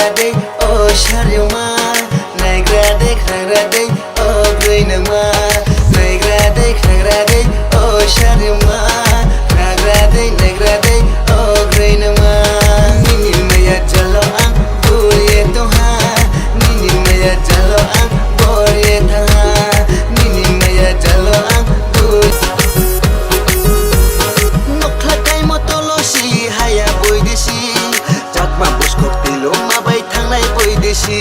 nagrady o shariuma nagrady o greenama nagrady o shariuma nagrady o greenama nini maya jalo ang buriye toha nini maya jalo ang buriye tha nini maya jalo ang buriye nokhlakai motolosi haya boidesi jakma buskok tilo mabai thangnai boidesi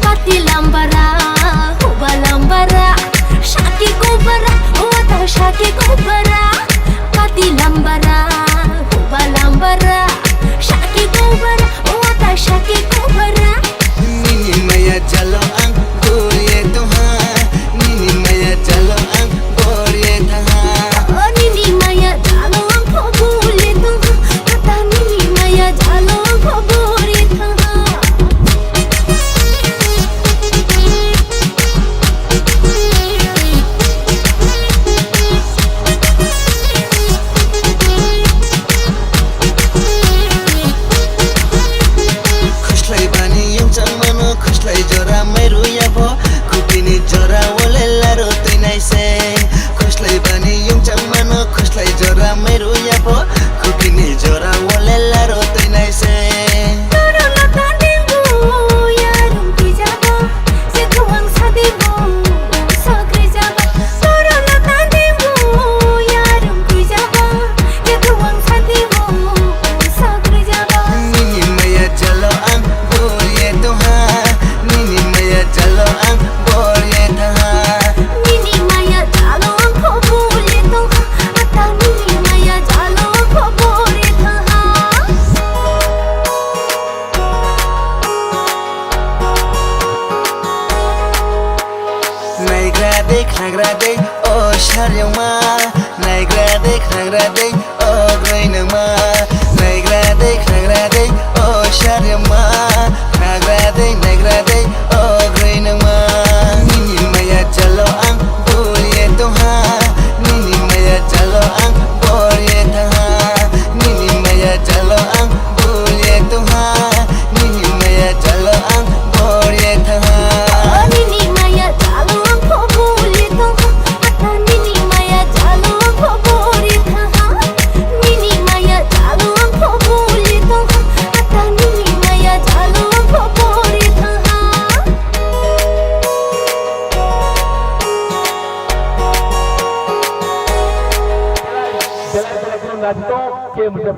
Pati lambara, huba lambara, shaki gobara, wata shaki gobara. Pati lambara, huba lambara, shaki gobara, wata shaki gobara. Nini maya jalo ang buriye toha, nini maya jalo ang buriye tha. Oh nini maya jalo ang buriye toha, wata nini maya jalo ang buriye tha. Khuslai jora meru yabo kupini jora wole laro tuinai se khuslai bani yung chamano khuslai jora meru yabo kupini jora wole laro tuinai se Toro lata dengu yarum kijaba se tuang sadibo sakri jaba Toro lata dengu yarum kijaba se tuang sadibo sakri jaba nini maya jalo ang buriye toha nini maya jalo ang buriye tha Nini maya jalo ang buriye toha ata nini maya jalo ang buriye tha nagrady o shariuma nagrady o greenama nagrady o shariuma nagrady o greenama nini maya jalo ang buriye toha nini maya jalo ang buriye tha nini maya jalo ang buriye toha nini maya jalo ang buriye tha Nini maya jalo ang buriye toha ata nini maya jalo ang buriye tha Nini maya jalo ang buriye toha ata nini maya jalo ang buriye tha Bela-bela